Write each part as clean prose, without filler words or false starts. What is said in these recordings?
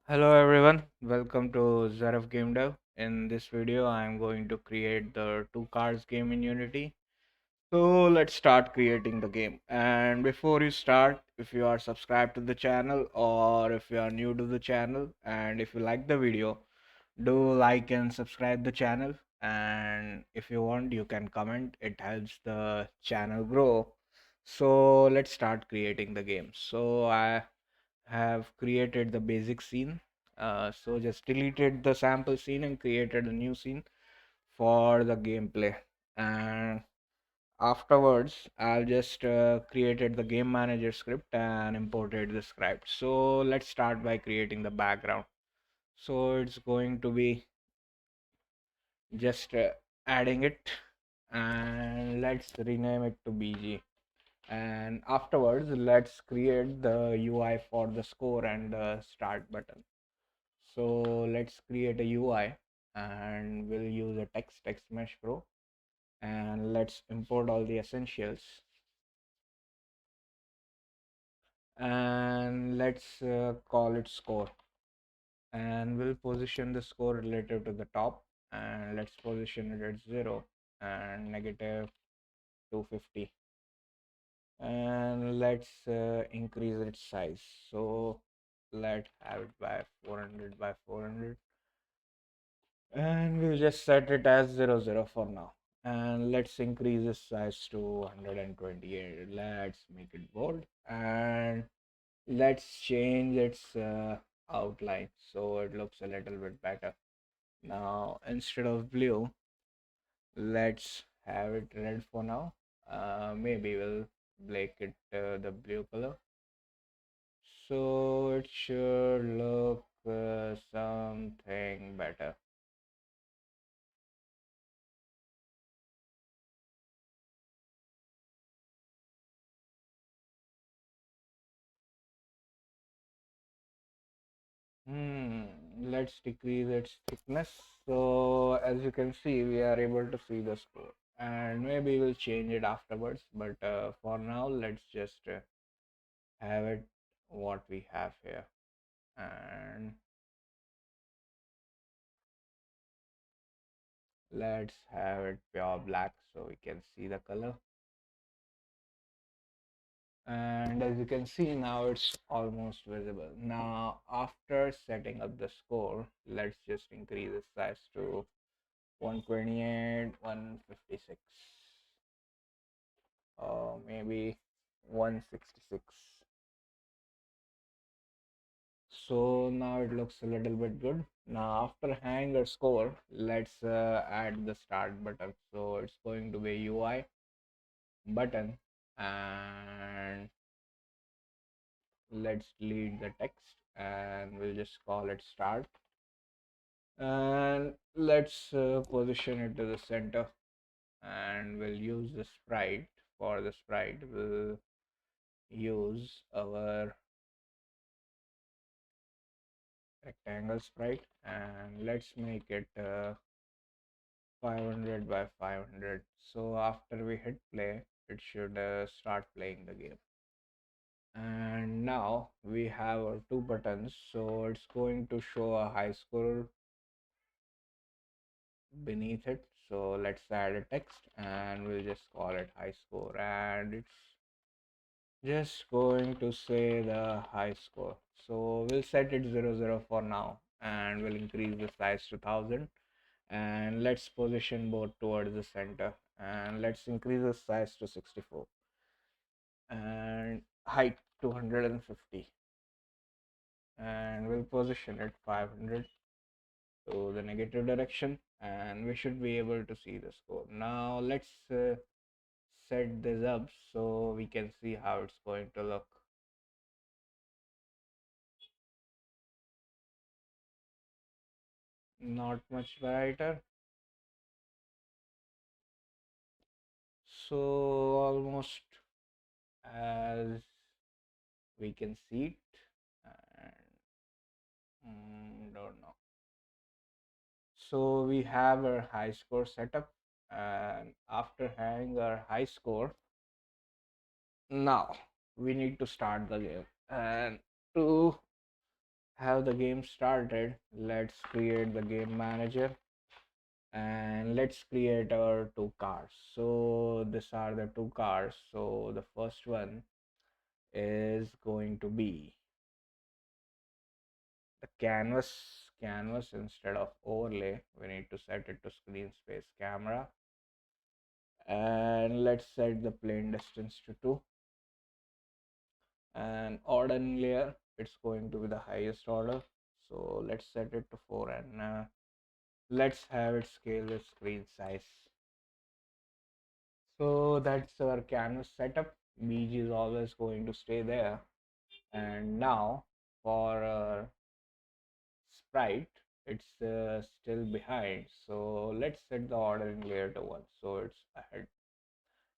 Hello everyone, welcome to Zaref Game Dev. In this video, I am going to create the two cars game in Unity. So let's start creating the game. And before you start, if you are subscribed to the channel or if you are new to the channel and if you like the video, do like and subscribe the channel. And if you want, you can comment. It helps the channel grow. So let's start creating the game. So I have created the basic scene. So just deleted the sample scene and created a new scene for the gameplay. And afterwards, I'll just created the game manager script and imported the script. So let's start by creating the background. So it's going to be just adding it, and let's rename it to BG. And afterwards, let's create the UI for the score and the start button. So let's create a UI and we'll use a text mesh pro, and let's import all the essentials, and let's call it score, and we'll position the score relative to the top, and let's position it at 0 and negative 250, and let's increase its size. So let's have it by 400 by 400, and we'll just set it as 00 for now, and let's increase the size to 128. Let's make it bold, and let's change its outline so it looks a little bit better. Now instead of blue, let's have it red for now. Maybe we'll make it the blue color, so it should look something better. Hmm, let's decrease its thickness. So as you can see, we are able to see the score, and maybe we'll change it afterwards. But for now, let's just have it what we have here, and let's have it pure black so we can see the color. And as you can see now, it's almost visible. Now after setting up the score, let's just increase the size to 128, 156, or maybe 166. So now it looks a little bit good. Now after hanger score, let's add the start button. So it's going to be UI button, and let's delete the text and we'll just call it start, and let's position it to the center, and we'll use the sprite. For the sprite, we'll use our rectangle sprite, and let's make it 500 by 500. So after we hit play, it should start playing the game. And now we have our two buttons, so it's going to show a high score beneath it. So let's add a text and we'll just call it high score, and it's just going to say the high score. So we'll set it 00 for now, and we'll increase the size to 1000, and let's position both towards the center, and let's increase the size to 64 and height 250, and we'll position it 500 to the negative direction, and we should be able to see the score. Now let's set this up so we can see how it's going to look. Not much brighter, so almost as we can see it, and don't know. So we have our high score setup, and after having our high score, now we need to start the game. And to have the game started, let's create the game manager and let's create our two cars. So these are the two cars. So the first one is going to be the canvas instead of overlay. We need to set it to screen space camera, and let's set the plane distance to 2, and ordering layer, it's going to be the highest order, so let's set it to 4, and let's have it scale with screen size. So that's our canvas setup. BG is always going to stay there. And now for sprite, it's still behind, so let's set the ordering layer to 1, so it's ahead,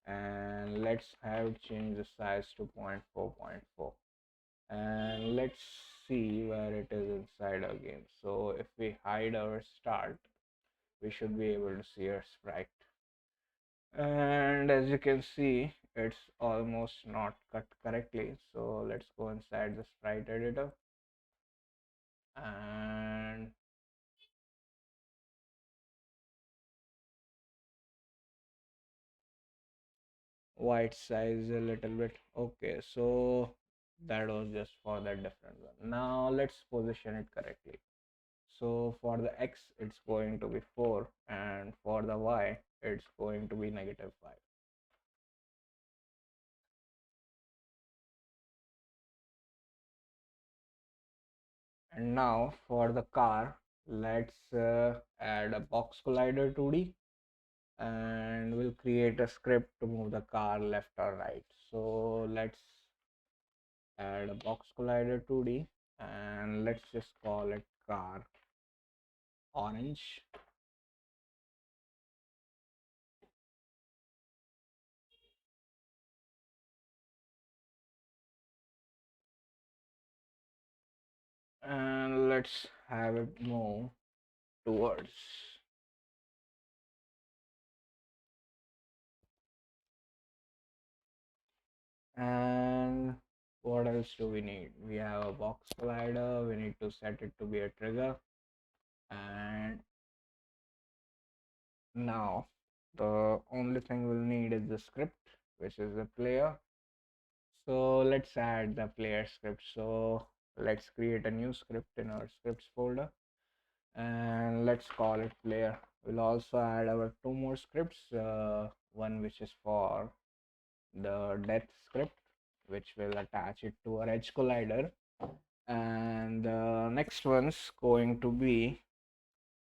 and let's have it change the size to 0.4.4, and let's see where it is inside our game. So if we hide our start, we should be able to see our sprite, and as you can see, it's almost not cut correctly. So let's go inside the sprite editor, and white size a little bit. Okay, so that was just for that different one. Now let's position it correctly. So for the x, it's going to be 4, and for the y, it's going to be -5. And now for the car, let's add a box collider 2D, and we'll create a script to move the car left or right. So let's add a box collider 2D, and let's just call it car orange. And let's have it move towards. And what else do we need? We have a box collider, we need to set it to be a trigger, and now the only thing we'll need is the script, which is the player. So let's add the player script. So let's create a new script in our scripts folder, and let's call it player. We'll also add our two more scripts, one which is for the death script, which will attach it to our edge collider, and the next one's going to be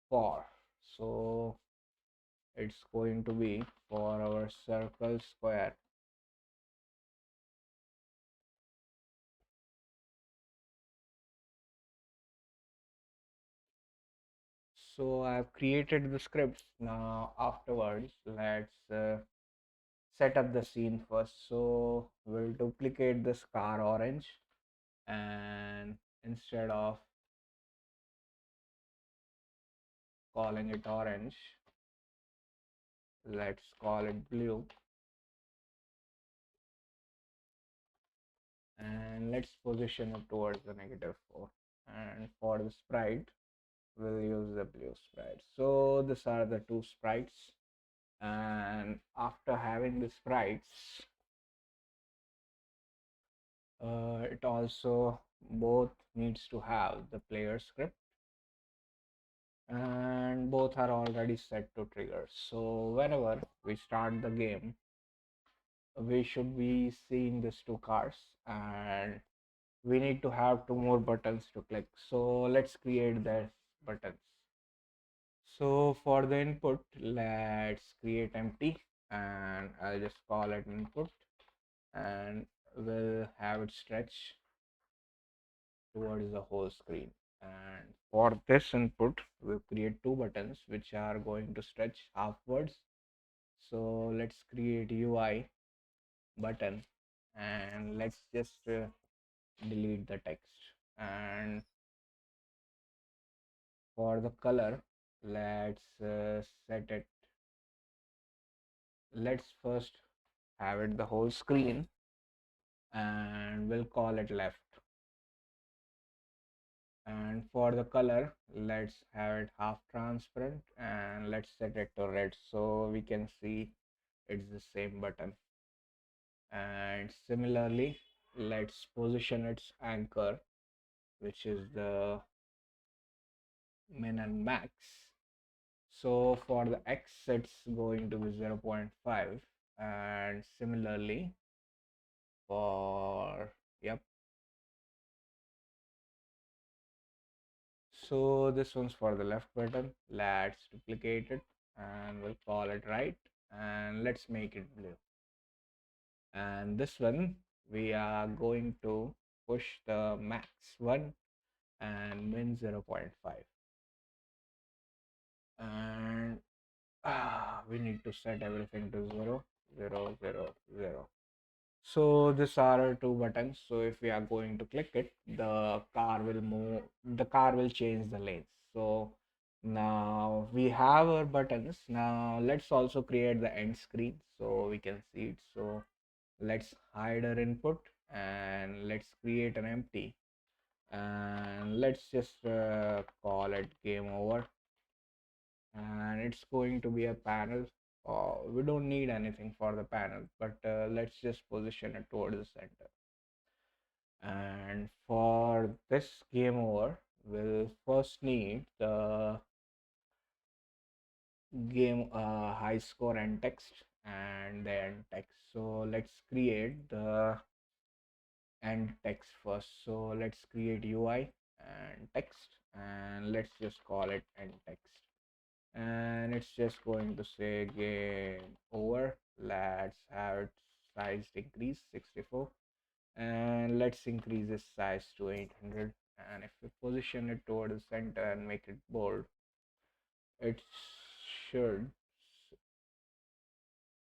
for, so it's going to be for our circle square. So I've created the scripts. Now afterwards, let's set up the scene first. So we'll duplicate this car orange, and instead of calling it orange, let's call it blue, and let's position it towards the -4. And for the sprite, we'll use the blue sprite. So these are the two sprites, and after having the sprites, it also both needs to have the player script, and both are already set to trigger. So whenever we start the game, we should be seeing these two cars, and we need to have two more buttons to click. So let's create the buttons. So for the input, let's create empty, and I'll just call it input, and we'll have it stretch towards the whole screen. And for this input, we'll create two buttons which are going to stretch halfwards. So let's create UI button, and let's just delete the text. And for the color, let's set it. Let's first have it the whole screen, and we'll call it left. And for the color, let's have it half transparent and let's set it to red so we can see it's the same button. And similarly, let's position its anchor, which is the min and max. So for the x, it's going to be 0.5, and similarly for, yep. So this one's for the left button. Let's duplicate it and we'll call it right, and let's make it blue. And this one we are going to push the max 1 and min 0.5. And we need to set everything to 0, 0, 0, 0. So these are our two buttons. So if we are going to click it, the car will move, the car will change the lanes. So now we have our buttons. Now let's also create the end screen so we can see it. So let's hide our input and let's create an empty, and let's just call it game over, and it's going to be a panel. We don't need anything for the panel, but let's just position it towards the center. And for this game over, we'll first need the game high score and text and then text. So let's create the end text first. So let's create UI and text, and let's just call it end text, and it's just going to say game over. Let's have it size increase 64, and let's increase this size to 800, and if we position it toward the center and make it bold, it should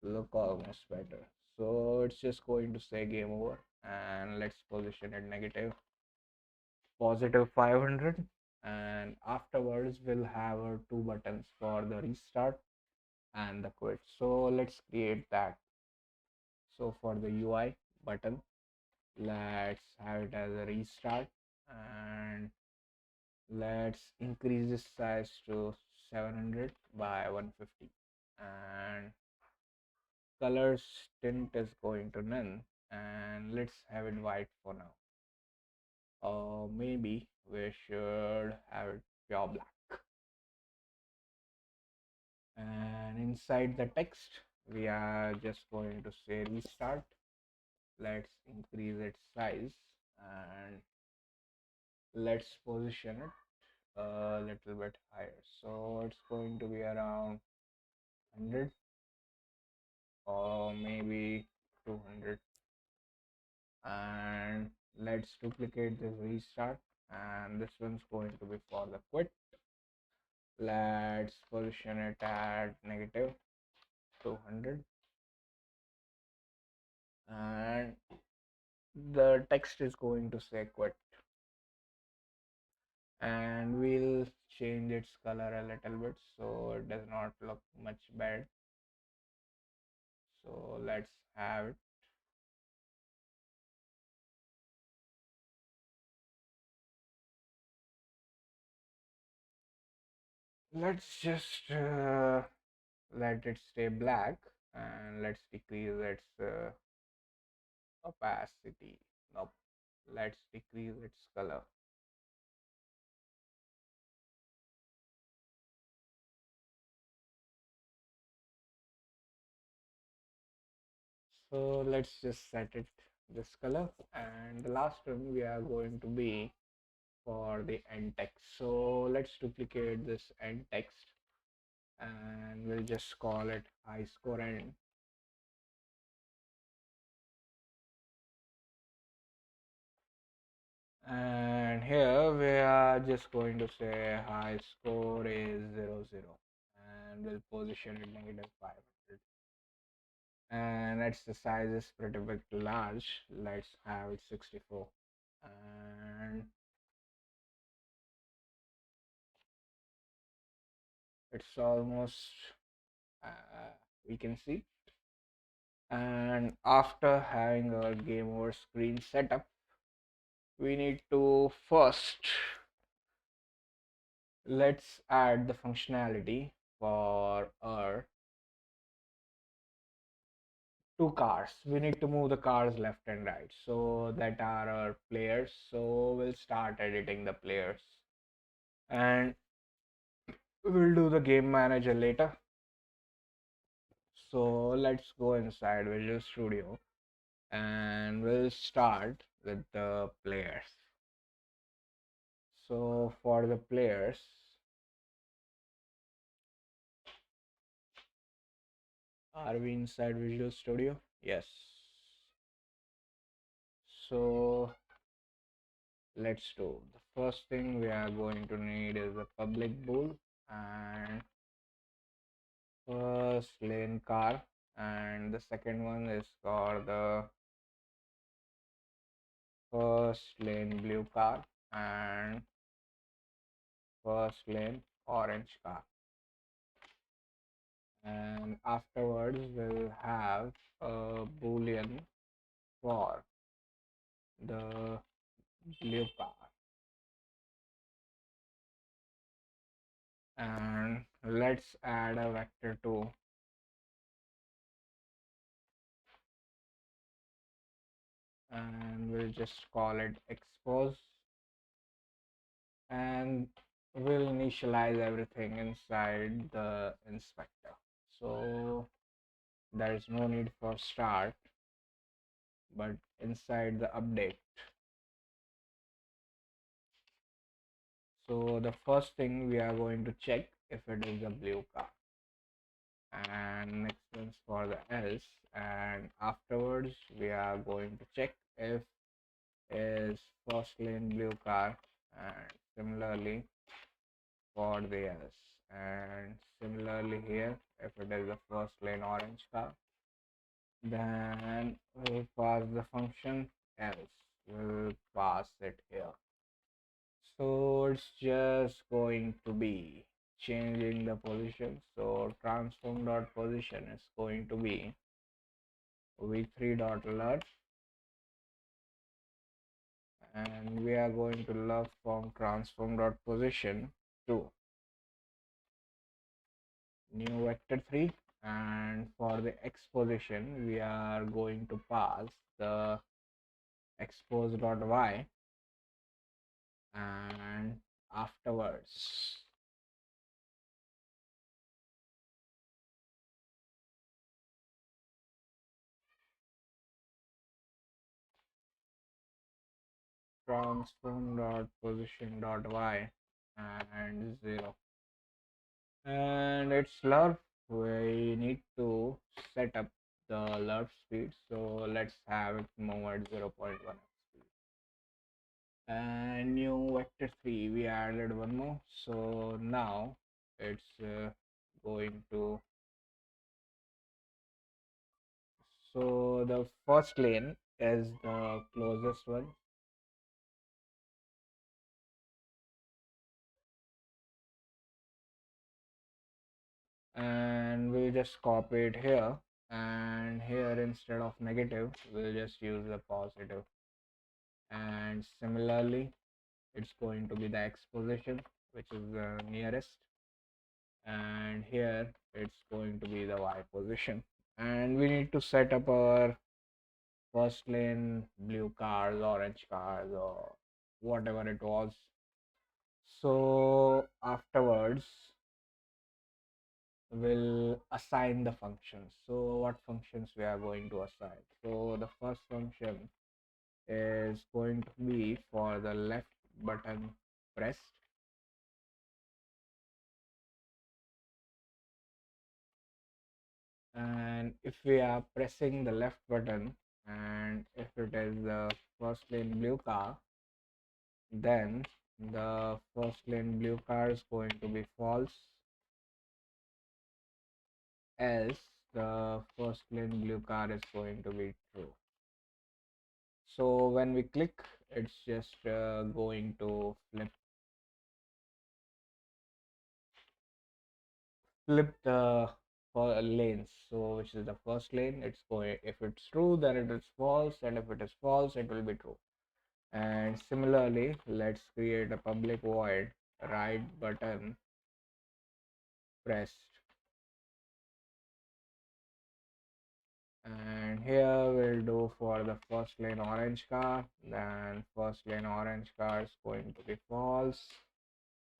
look almost better. So it's just going to say game over, and let's position it negative positive 500, and afterwards we'll have our two buttons for the restart and the quit. So let's create that. So for the UI button, let's have it as a restart, and let's increase this size to 700 by 150, and colors tint is going to none, and let's have it white for now, or maybe we should have it pure black. And inside the text we are just going to say restart. Let's increase its size and let's position it a little bit higher, so it's going to be around 100 or maybe 200. And let's duplicate this restart, and this one's going to be for the quit. Let's position it at negative 200, and the text is going to say quit, and we'll change its color a little bit so it does not look much bad. So let's have it. Let's just let it stay black, and let's decrease its opacity. Nope. Let's decrease its color. So let's just set it this color, and the last one we are going to be for the end text. So let's duplicate this end text, and we'll just call it high score end. And here we are just going to say high score is 00, and we'll position it negative 500, and that's the size is pretty big to large. Let's have it 64, and it's almost uh, we can see. And after having our game over screen setup, we need to first Let's add the functionality for our two cars. We need to move the cars left and right. So that are our players. So we'll start editing the players. And we'll do the game manager later. So let's go inside Visual Studio and we'll start with the players. So for the players, are we inside Visual Studio? Yes. So let's do. The first thing we are going to need is a public bool and first lane car, and the second one is for the first lane blue car and first lane orange car. And afterwards we'll have a boolean for the blue car, and let's add a vector too, and we'll just call it expose, and we'll initialize everything inside the inspector. So there is no need for start, but inside the update. So the first thing we are going to check if it is a blue car, and next one's for the else, and afterwards we are going to check if is first lane blue car, and similarly for the else, and similarly here if it is the first lane orange car, then we'll pass the function else, we'll pass it here. So it's just going to be changing the position. So transform dot position is going to be v3 dot alert, and we are going to love from transform dot position to new vector 3, and for the x position we are going to pass the expose dot y, and afterwards transform dot position dot y and 0, and it's lerp. We need to set up the lerp speed, so let's have it move at 0.1 speed. And new vector 3 we added one more, so now it's going to, so the first lane is the closest one, and we'll just copy it here, and here instead of negative we'll just use the positive, and similarly it's going to be the x position, which is the nearest, and here it's going to be the y position, and we need to set up our first lane blue cars, orange cars, or whatever it was. So afterwards we'll assign the functions. So what functions we are going to assign? So the first function is going to be for the left button pressed, and if we are pressing the left button and if it is the first lane blue car, then the first lane blue car is going to be false, else the first lane blue car is going to be true. So when we click, it's just going to flip the lanes. So which is the first lane, it's going, if it's true then it is false, and if it is false it will be true. And similarly let's create a public void right button pressed. And here we'll do for the first lane orange car, then first lane orange car is going to be false,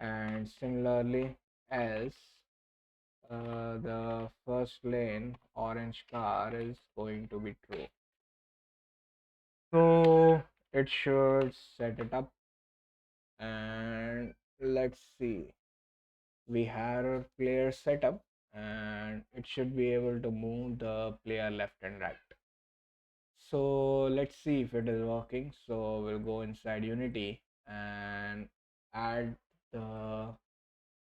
and similarly else the first lane orange car is going to be true. So it should set it up, and let's see, we have a player setup and it should be able to move the player left and right. So let's see if it is working. So we'll go inside Unity and add the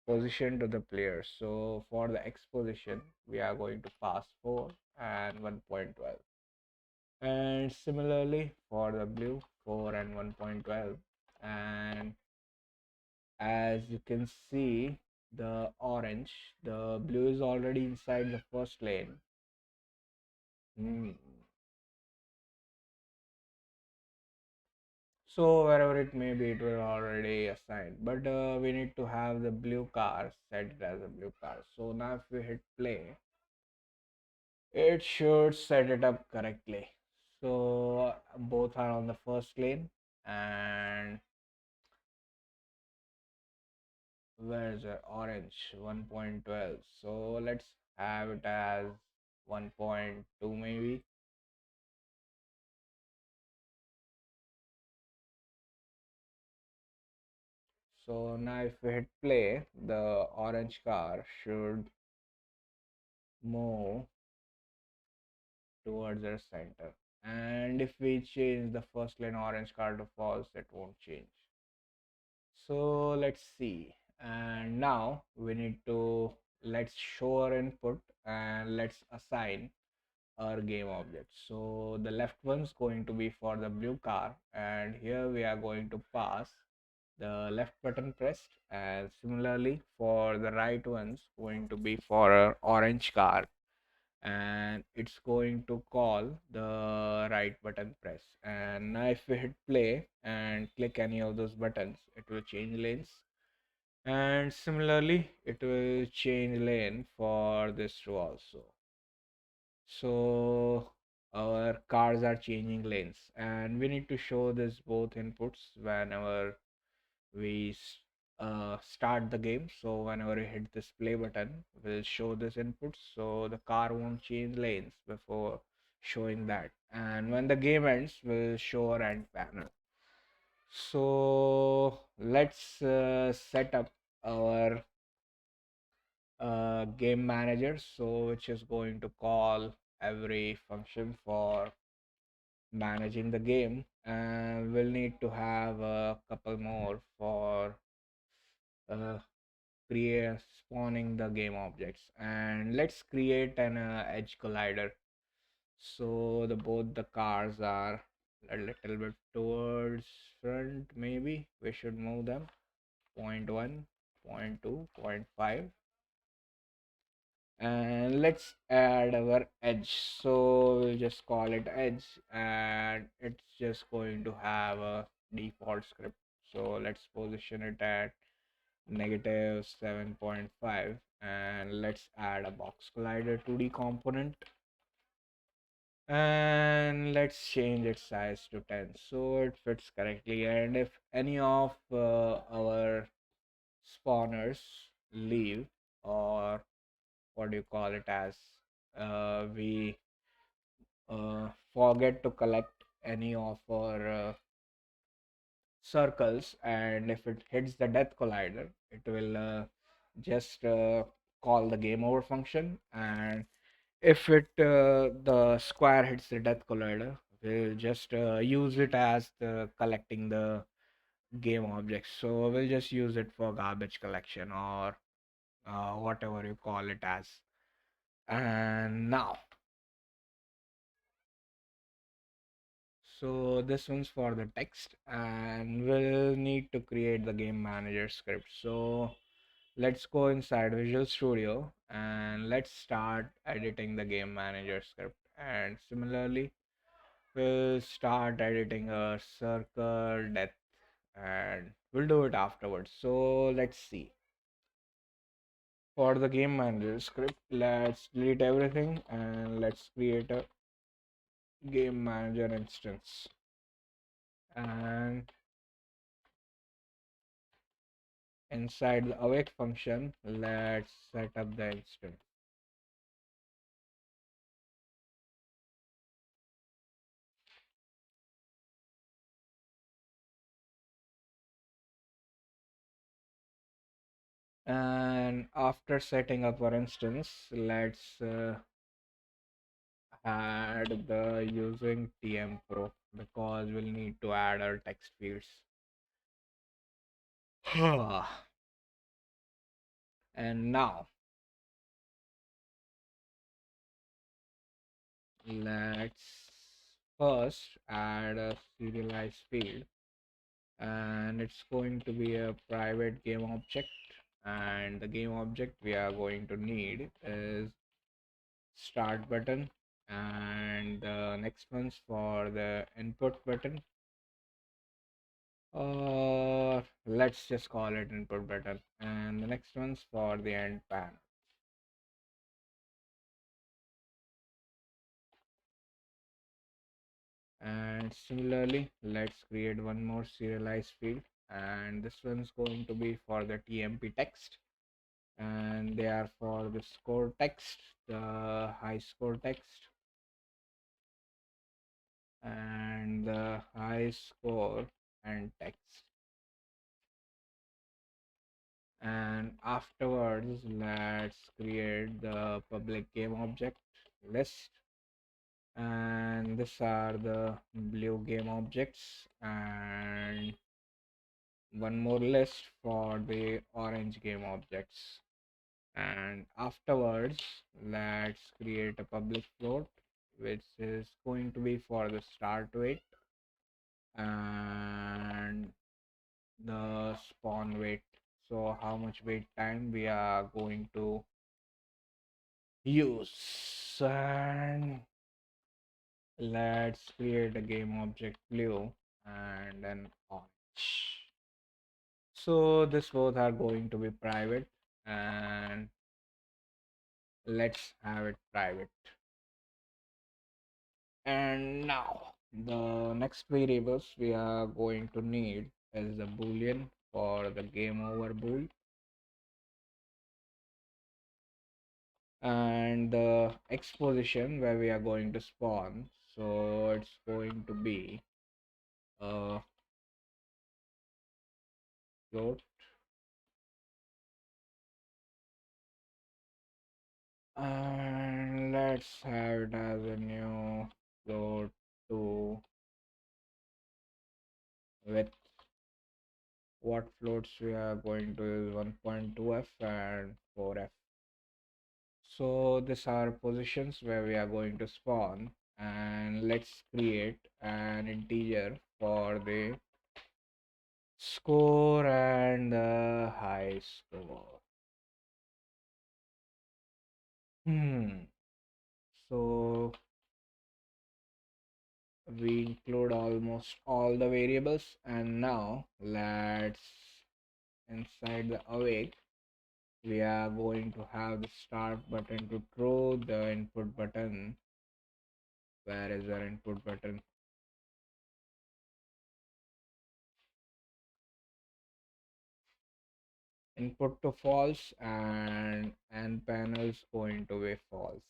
position to the player. So for the X position, we are going to pass 4 and 1.12. And similarly for the blue, 4 and 1.12. And as you can see, the blue is already inside the first lane. Hmm. So wherever it may be, it will already assign. But we need to have the blue car set it as a blue car. So now if we hit play, it should set it up correctly. So both are on the first lane, and where's the orange 1.12? So let's have it as 1.2 maybe. So now if we hit play, the orange car should move towards the center. And if we change the first lane orange car to false, it won't change. So let's see. And now we need to, let's show our input and let's assign our game object. So the left one's going to be for the blue car, and here we are going to pass the left button pressed, and similarly for the right one's going to be for our orange car, and it's going to call the right button press. And now if we hit play and click any of those buttons, it will change lanes, and similarly it will change lane for this row also. So our cars are changing lanes, and we need to show this both inputs whenever we start the game. So whenever we hit this play button, we'll show this input, so the car won't change lanes before showing that. And when the game ends, we'll show our end panel. So let's set up our game manager, so which is going to call every function for managing the game, and we'll need to have a couple more for uh, create spawning the game objects. And let's create an edge collider, so the both the cars are a little bit towards front. Maybe we should move them point 1, point 2, point 5, and let's add our edge. So we'll just call it edge, and it's just going to have a default script. So let's position it at -7.5, and let's add a box collider 2D component, and let's change its size to 10 so it fits correctly. And if any of our spawners leave, or what do you call it as, we forget to collect any of our circles, and if it hits the death collider, it will just call the game over function. And if it the square hits the death collider, we'll just use it as the collecting the game objects. So we'll just use it for garbage collection, or whatever you call it as. And now, so this one's for the text, and we'll need to create the game manager script. So let's go inside Visual Studio and let's start editing the game manager script. And similarly, we'll start editing a circle depth and we'll do it afterwards. So let's see. For the game manager script, let's delete everything and let's create a game manager instance. And inside the awake function, let's set up the instance. And after setting up our instance, let's add the using TM Pro because we'll need to add our text fields. And now let's first add a serialized field, and it's going to be a private game object. And the game object we are going to need is start button, and the next one's for the input button, or let's just call it input button, and the next one's for the end panel. And similarly, let's create one more serialized field, and this one's going to be for the TMP text, and they are for the score text, the high score text, and the high score and text. And afterwards, let's create the public game object list, and these are the blue game objects, and one more list for the orange game objects. And afterwards, let's create a public float which is going to be for the start weight and the spawn weight. So how much wait time we are going to use. And let's create a game object blue and an orange. So this both are going to be private, and let's have it private. And now the next variables we are going to need is the boolean for the game over bool, and the exposition where we are going to spawn. So it's going to be a float, and let's have it as a new float to with what floats we are going to use 1.2f and 4f. So these are positions where we are going to spawn, and let's create an integer for the score and the high score. So we include almost all the variables, and now let's inside the awake we are going to have the start button to throw the input button. Where is our input button? Input to false, and end panel is going to be false.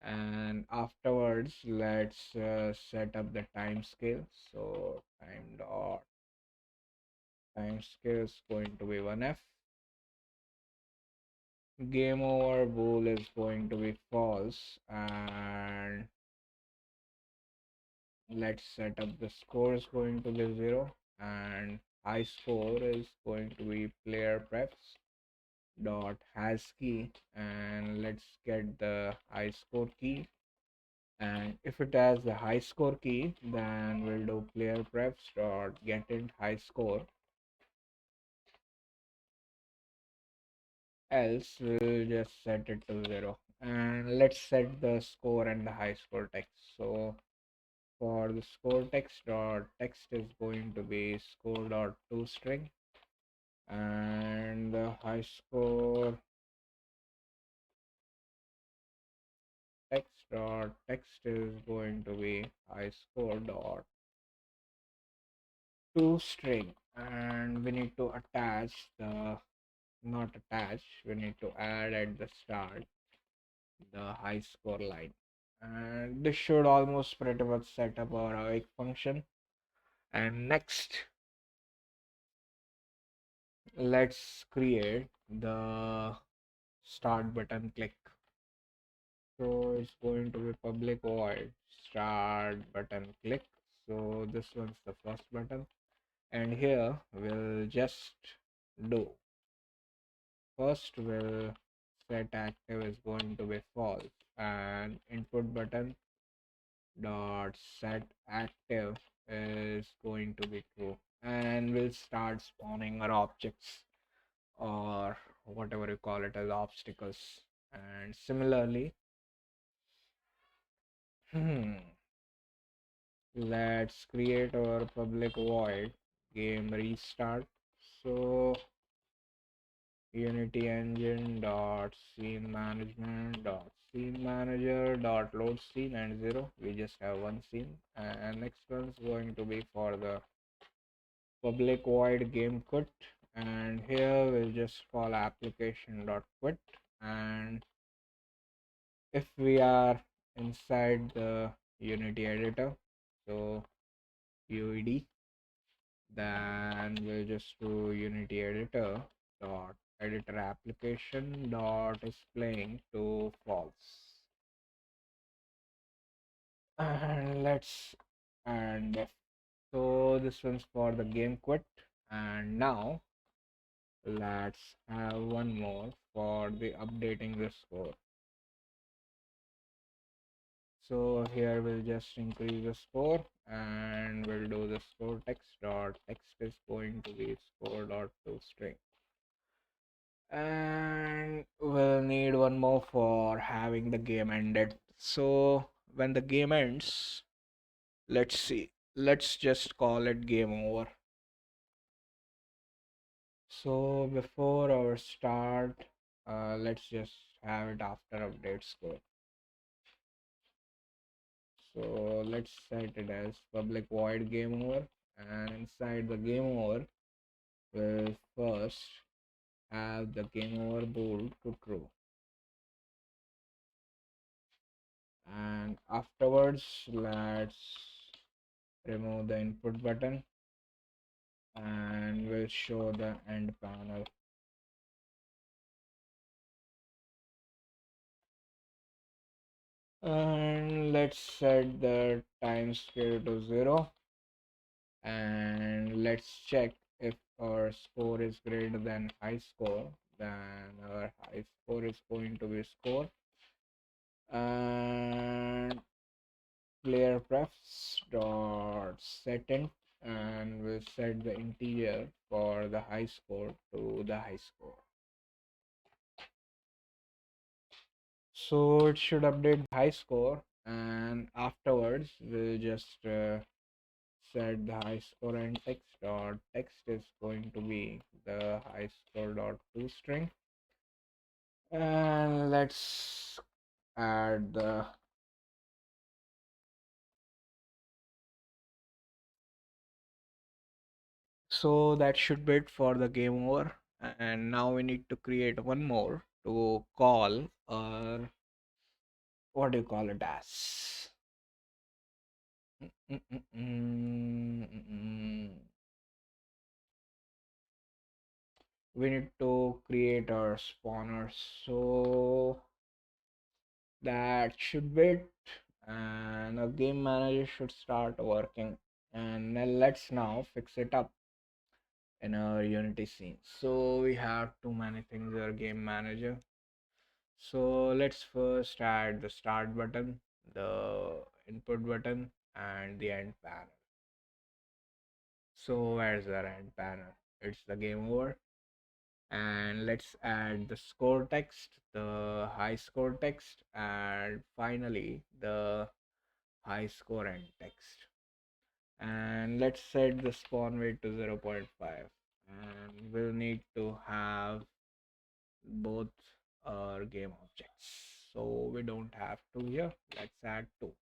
And afterwards, let's set up the time scale. So time scale is going to be 1f. Game over bool is going to be false, and let's set up the score is going to be 0, and high score is going to be player preps dot has key, and let's get the high score key. And if it has the high score key, then we'll do player preps dot get int high score, else we'll just set it to 0. And let's set the score and the high score text. So for the score text dot text is going to be score dot toString, and the high score text is going to be high score dot toString, and we need to attach the not attach, we need to add at the start the high score line. And this should almost pretty much set up our awake function. And next, let's create the start button click. So it's going to be public void start button click. So this one's the first button, and here we'll just do first will set active is going to be false, and input button dot set active is going to be true, and we'll start spawning our objects or whatever you call it as obstacles. And similarly, let's create our public void game restart. So unity engine dot scene management dot scene manager dot load scene and 0, we just have one scene. And next one's going to be for the public void game quit, and here we'll just call application dot quit. And if we are inside the unity editor, so UED, then we'll just do unity editor dot editor application dot is playing to false. And let's and if so this one's for the game quit. And now let's have one more for the updating the score. So here we'll just increase the score, and we'll do the score text dot text is going to be score dot toString. And we'll need one more for having the game ended. So when the game ends, let's see, let's just call it game over. So before our start, let's just have it after update score. So let's set it as public void game over, and inside the game over we'll first have the game over bool to true, and afterwards let's remove the input button and we'll show the end panel. And let's set the time scale to 0, and let's check if our score is greater than high score, then our high score is going to be score. And player prefs dot set int, and we'll set the integer for the high score to the high score. So it should update the high score, and afterwards we'll just set the high score, and text is going to be the high score dot toString. And let's add the so that should be it for the game over. And now we need to create one more to call, or what do you call it as? Mm, mm, mm, mm, mm. We need to create our spawner, so that should be it, and a game manager should start working. And then let's now fix it up in our unity scene. So we have too many things in our game manager. So let's first add the start button, the input button, and the end panel. So where's the end panel? It's the game over. And let's add the score text, the high score text, and finally the high score and text. And let's set the spawn weight to 0.5, and we'll need to have both our game objects, so we don't have two here. Let's add two.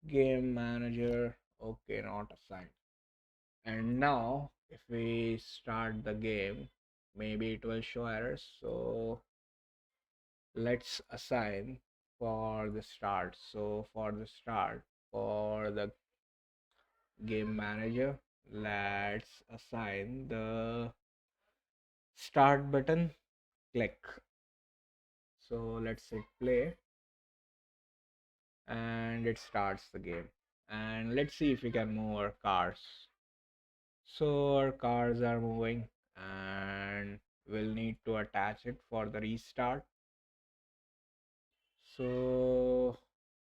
Game manager, okay, not assigned. And now if we start the game, maybe it will show errors, so let's assign for the start. So for the start, for the game manager, let's assign the start button click. So let's hit play, and it starts the game. And let's see if we can move our cars. So our cars are moving, and we'll need to attach it for the restart. So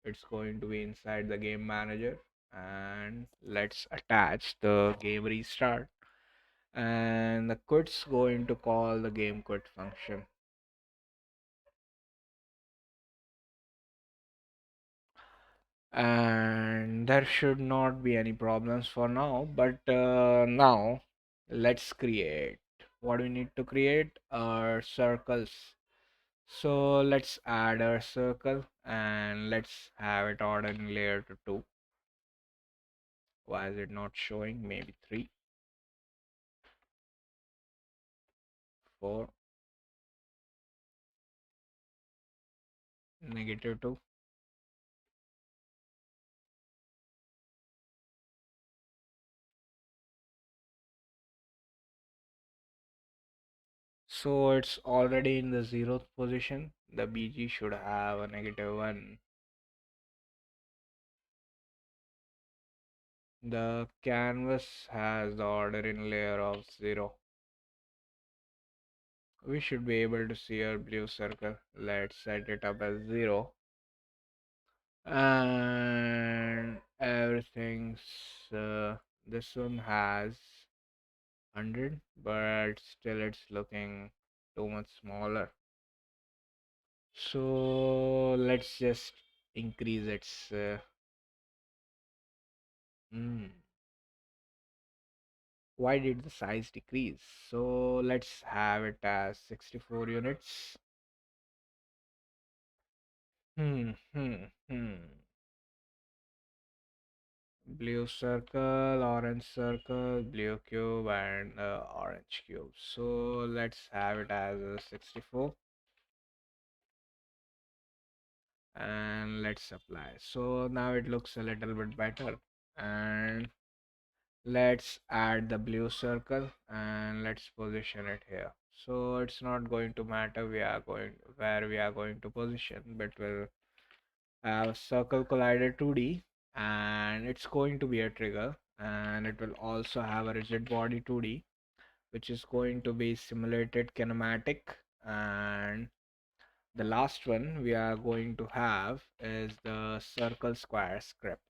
it's going to be inside the game manager, and let's attach the game restart, and the quit's going to call the game quit function. And there should not be any problems for now, but now let's create what we need to create our circles. So let's add our circle, and let's have it ordered in layer to 2. Why is it not showing? Maybe 3, 4, -2. So it's already in the 0th position. The BG should have a -1. The canvas has the order in layer of 0. We should be able to see our blue circle. Let's set it up as 0. And everything's this one has 100, but still it's looking too much smaller. So let's just increase its hmm, why did the size decrease? So let's have it as 64 units. Hmm, hmm, hmm. Blue circle, orange circle, blue cube, and orange cube. So let's have it as a 64, and let's apply. So now it looks a little bit better. And let's add the blue circle, and let's position it here. So it's not going to matter where we are going to position, but we'll have circle collider 2D, and it's going to be a trigger, and it will also have a rigid body 2D, which is going to be simulated kinematic. And the last one we are going to have is the circle square script.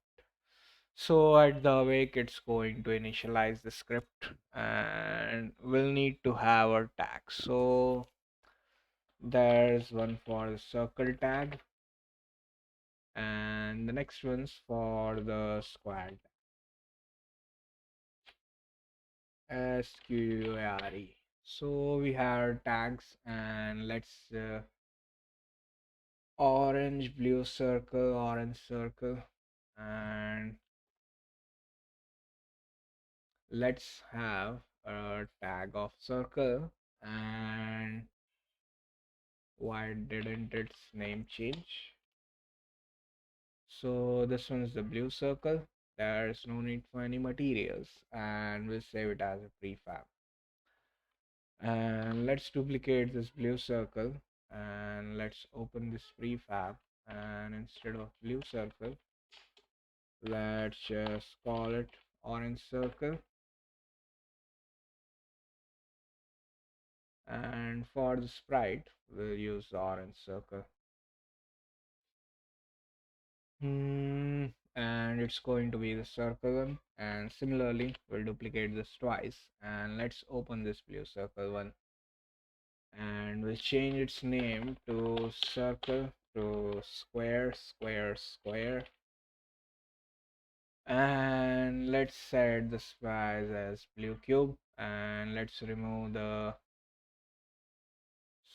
So at the awake, it's going to initialize the script, and we'll need to have our tag. So there's one for the circle tag, and the next one's for the square square. So we have tags, and let's orange circle, and let's have a tag of circle. And why didn't its name change? So this one's the blue circle. There's no need for any materials, and we'll save it as a prefab. And let's duplicate this blue circle, and let's open this prefab, and instead of blue circle, let's just call it orange circle. And for the sprite, we'll use the orange circle. And it's going to be the circle one, and similarly we'll duplicate this twice, and let's open this blue circle one. and we'll change its name to circle to square, square, square. And let's set the size as blue cube, and let's remove the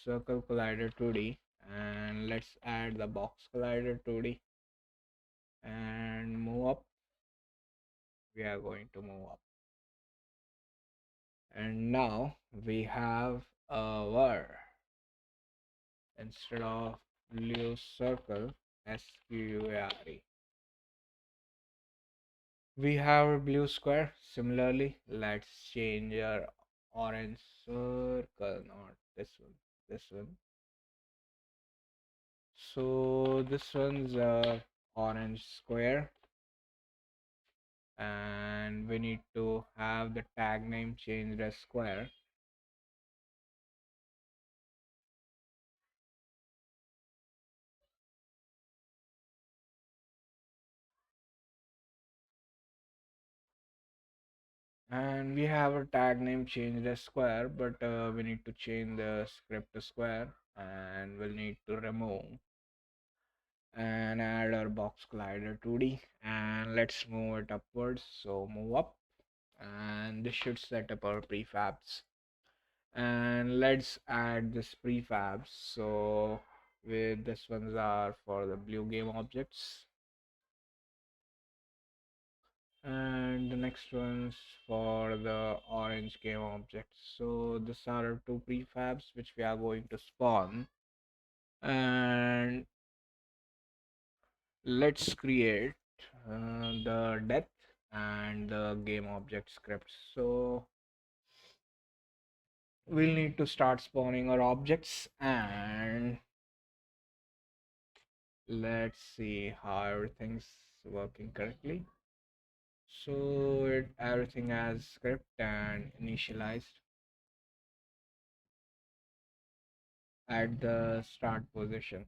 circle collider 2D, and let's add the box collider 2D and move up. We are going to move up, and now we have our, instead of blue circle, square, we have a blue square. Similarly, let's change our orange circle, not this one, this one. So this one's a orange square, and we need to have the tag name changed as square. And we have a tag name changed as square, but we need to change the script to square, and we'll need to remove and add our box collider 2D, and let's move it upwards. So move up, and this should set up our prefabs, and let's add this prefabs. So with this ones are for the blue game objects, and the next ones for the orange game objects. So these are our two prefabs which we are going to spawn, and let's create the depth and the game object script. So we'll need to start spawning our objects, and let's see how everything's working correctly. So everything has script and initialized at the start position.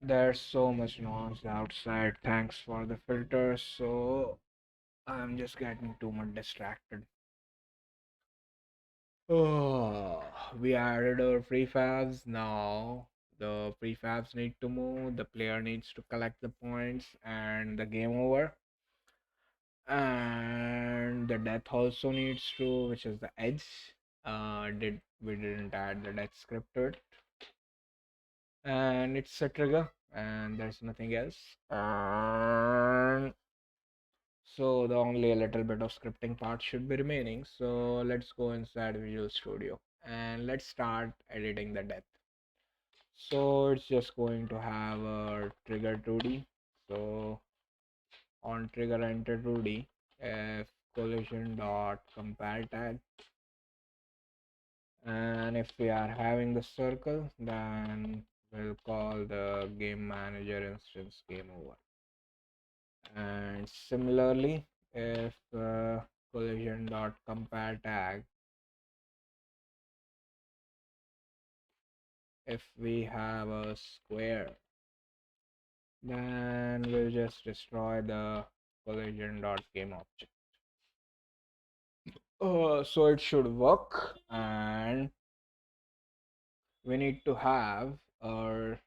There's so much noise outside. Thanks for the filters. So I'm just getting too much distracted. Oh, we added our prefabs. Now the prefabs need to move. The player needs to collect the points, and the game over. And the death also needs to, which is the edge. Did we didn't add the death script to it, and it's a trigger, and there's nothing else. And so the only a little bit of scripting part should be remaining. So let's go inside Visual Studio and let's start editing the depth. So it's just going to have a trigger 2D. So on trigger enter 2D, if collision dot compare tag, and if we are having the circle, then we'll call the game manager instance game over. And similarly, if collision dot compare tag, if we have a square, then we'll just destroy the collision dot game object. So it should work, and we need to have our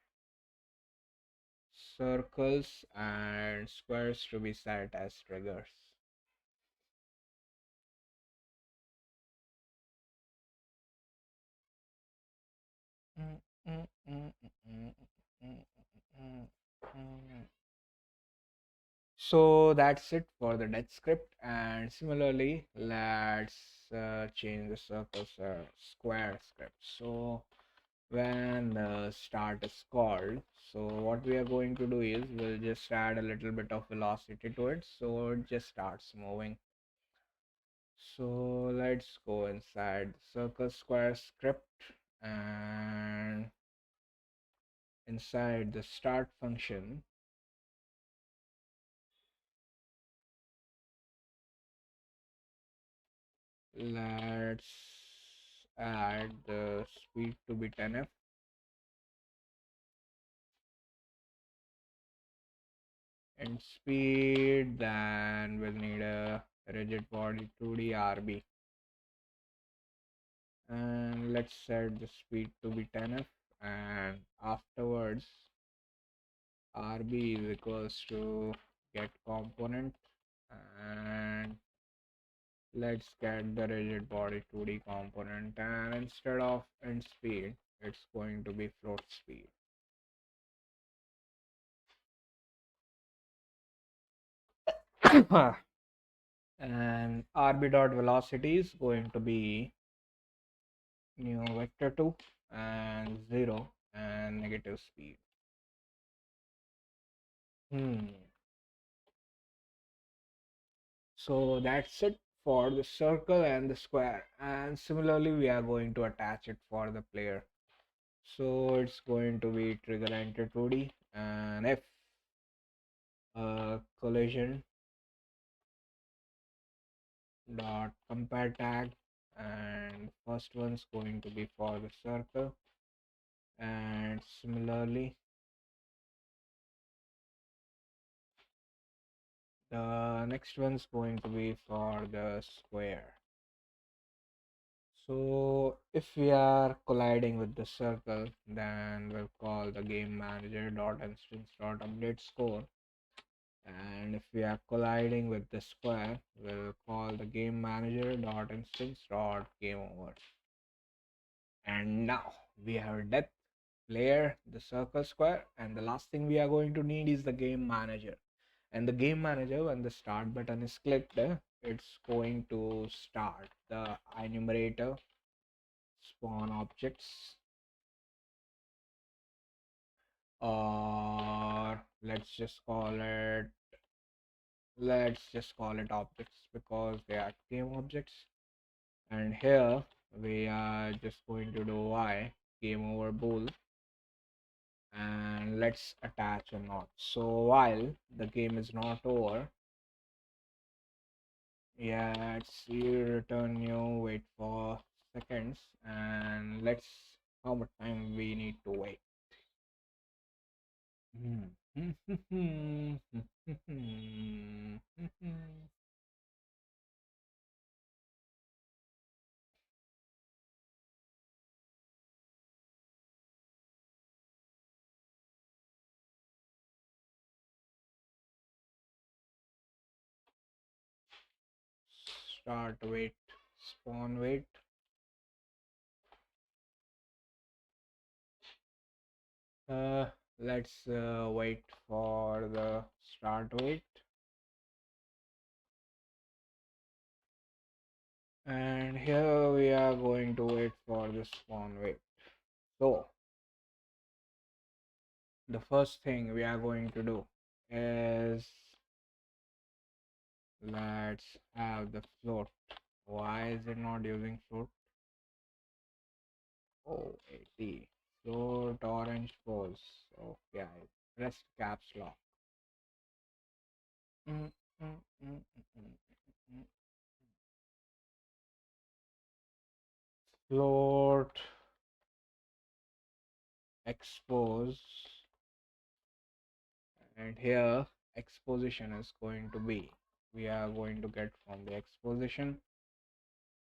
circles and squares to be set as triggers. So that's it for the death script, and similarly let's change the circles square script. So when the start is called, so what we are going to do is we'll just add a little bit of velocity to it, so it just starts moving. So let's go inside the circle square script, and inside the start function, let's add the speed to be 10f, and speed, then we'll need a rigid body 2D RB. and let's set the speed to be 10f, and afterwards rb is equals to get component, and let's get the rigid body 2D component, and instead of end speed it's going to be float speed. And rb dot velocity is going to be new vector 2 and 0 and negative speed. Hmm. So that's it for the circle and the square, and similarly we are going to attach it for the player. So it's going to be trigger enter 2D, and if collision dot compare tag, and first one's going to be for the circle, and similarly the next one's going to be for the square. So if we are colliding with the circle, then we'll call the game manager dot instance dot update score, and if we are colliding with the square, we'll call the game manager dot instance dot game over. And now we have depth, player, the circle, square, and the last thing we are going to need is the game manager. And the game manager, when the start button is clicked, it's going to start the enumerator, spawn objects, or let's just call it objects because they are game objects. And here we are just going to do y game over bool, and let's attach a not. So while the game is not over, yeah, it's you return new, wait for seconds, and let's how much time we need to wait. Start wait, spawn wait, uh let's wait for the start wait, and here we are going to wait for the spawn wait. So the first thing we are going to do is let's have the float. Why is it not using float? Oh, AT. Float orange pose. Okay, press caps lock. Mm, mm, mm, mm, mm, mm. Float expose, and here exposition is going to be, we are going to get from the exposition,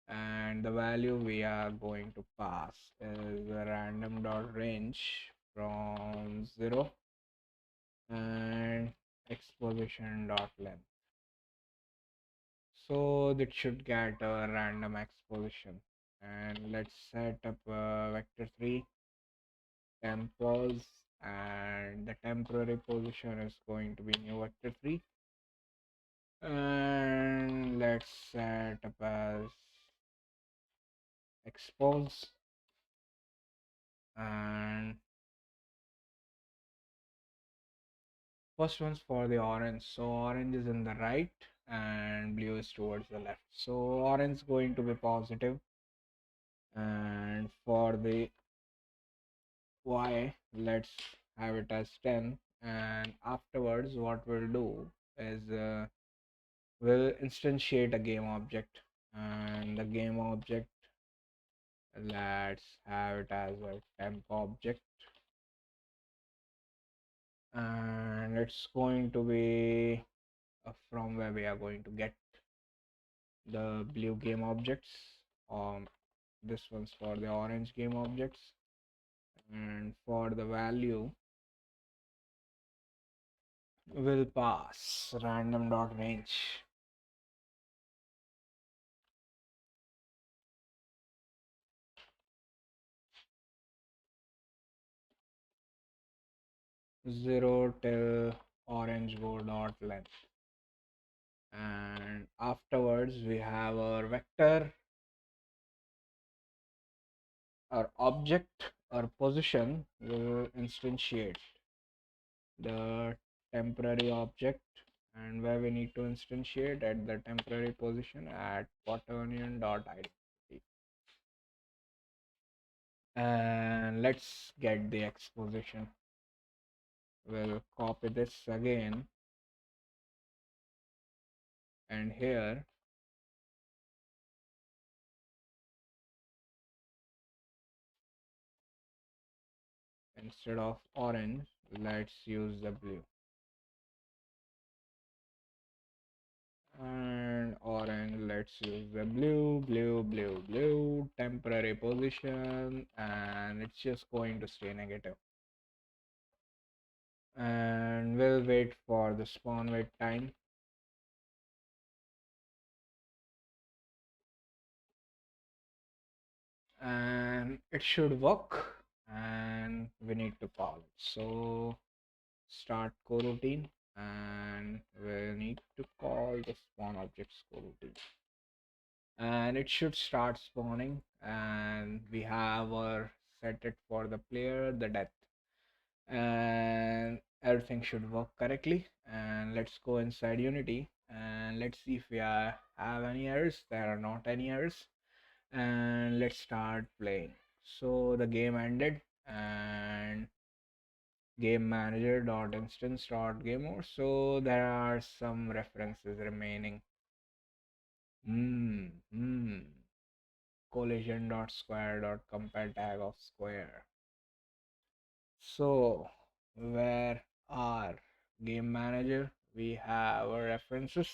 and the value we are going to pass is a random dot range from 0 and exposition dot length. So that should get a random exposition, and let's set up vector 3 tempos, and the temporary position is going to be new vector 3, and let's set up as expose, and first one's for the orange, so orange is in the right and blue is towards the left, so orange is going to be positive, and for the y let's have it as 10, and afterwards what we'll do is we'll instantiate a game object, and the game object, let's have it as a temp object, and it's going to be from where we are going to get the blue game objects. This one's for the orange game objects. And for the value, we'll pass random dot range. Zero till orange go dot length. And afterwards we have our vector, our object, our position will instantiate the temporary object, and where we need to instantiate at the temporary position at quaternion dot identity. And let's get the exposition. We'll copy this again, and here instead of orange, let's use the blue. And orange, let's use the blue, temporary position, and it's just going to stay negative. And we'll wait for the spawn wait time. And it should work, and we need to call it. So start coroutine, and we need to call the spawn objects coroutine, and it should start spawning. And we have our set it for the player, the death, and everything should work correctly. And let's go inside Unity and let's see if we have any errors. There are not any errors, and let's start playing. So the game ended, and game manager dot instance dot game over. So there are some references remaining. Collision dot square dot compare tag of square. So where are game manager? We have our references.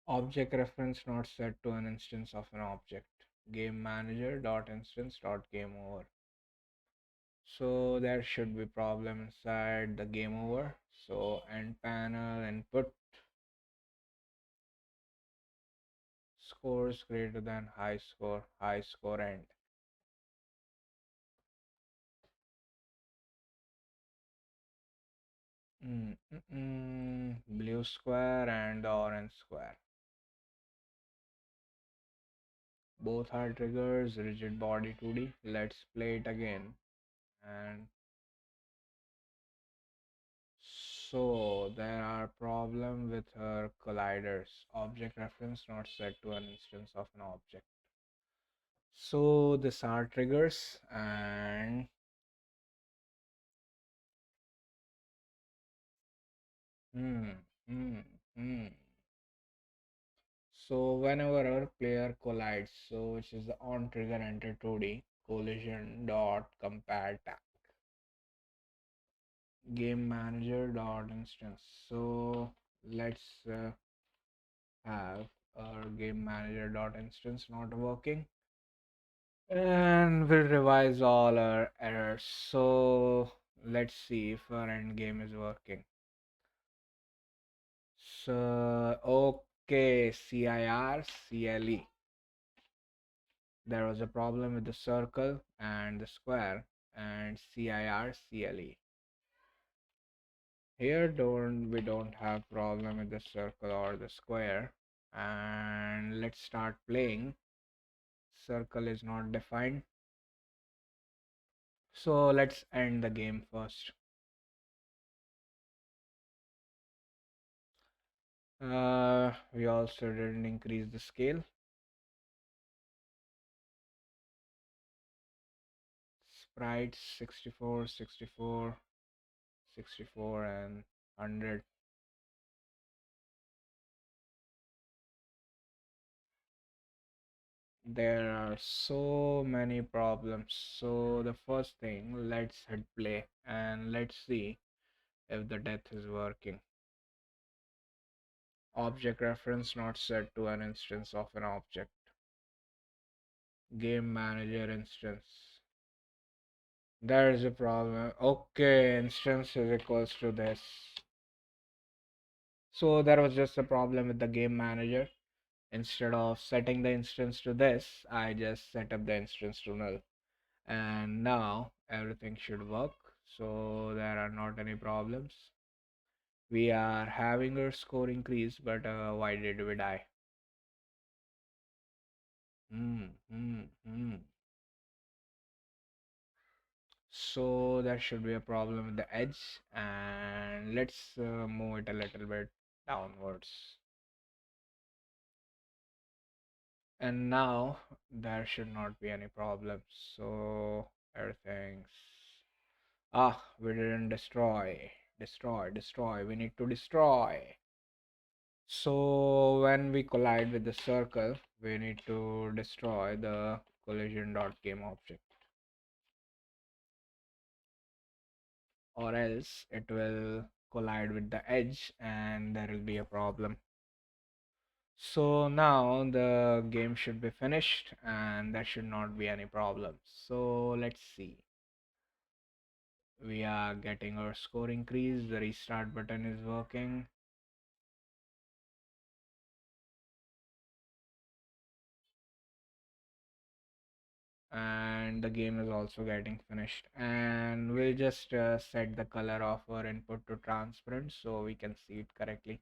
Object reference not set to an instance of an object. Game manager dot instance dot game over. So there should be problem inside the game over. So end panel input scores greater than high score end. Blue square and orange square. Both are triggers, rigid body 2D. Let's play it again. And so there are problem with her colliders. Object reference not set to an instance of an object. So these are triggers, and hmm, hmm, hmm. So whenever our player collides, so which is the on trigger enter 2D collision dot compare tag game manager dot instance. So let's have our game manager dot instance not working, and we'll revise all our errors. So let's see if our end game is working. So okay, CIR CLE. There was a problem with the circle and the square, and CIR CLE. Here we don't have problem with the circle or the square. And let's start playing. Circle is not defined. So let's end the game first. We also didn't increase the scale. Sprites 64, 64, 64 and 100. There are so many problems. So the first thing, let's hit play and let's see if the death is working. Object reference not set to an instance of an object. Game manager instance. There is a problem. Okay, instance is equals to this. So there was just a problem with the game manager. Instead of setting the instance to this, I just set up the instance to null. And now everything should work. So there are not any problems. We are having our score increase, but why did we die? Hmm, hmm, hmm. So there should be a problem with the edge, and let's move it a little bit downwards. And now there should not be any problems. So everything's we didn't destroy. We need to destroy. So when we collide with the circle, we need to destroy the collision.game object, or else it will collide with the edge and there will be a problem. So now the game should be finished and there should not be any problems. So let's see. We are getting our score increase. The restart button is working. And the game is also getting finished, and we'll just set the color of our input to transparent so we can see it correctly,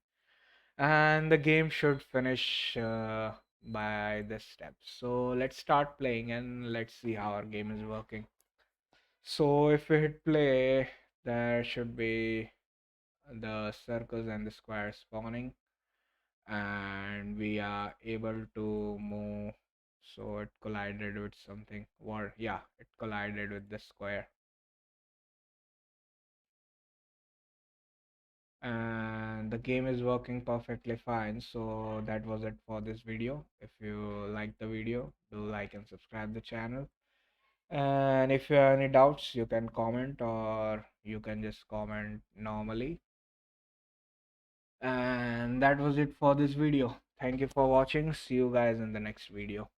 and the game should finish by this step. So let's start playing and let's see how our game is working. So if we hit play, there should be the circles and the squares spawning, and we are able to move. So it collided with something, or yeah, it collided with the square, and the game is working perfectly fine. So that was it for this video. If you like the video, do like and subscribe the channel, and if you have any doubts, you can comment, or you can just comment normally. And that was it for this video. Thank you for watching. See you guys in the next video.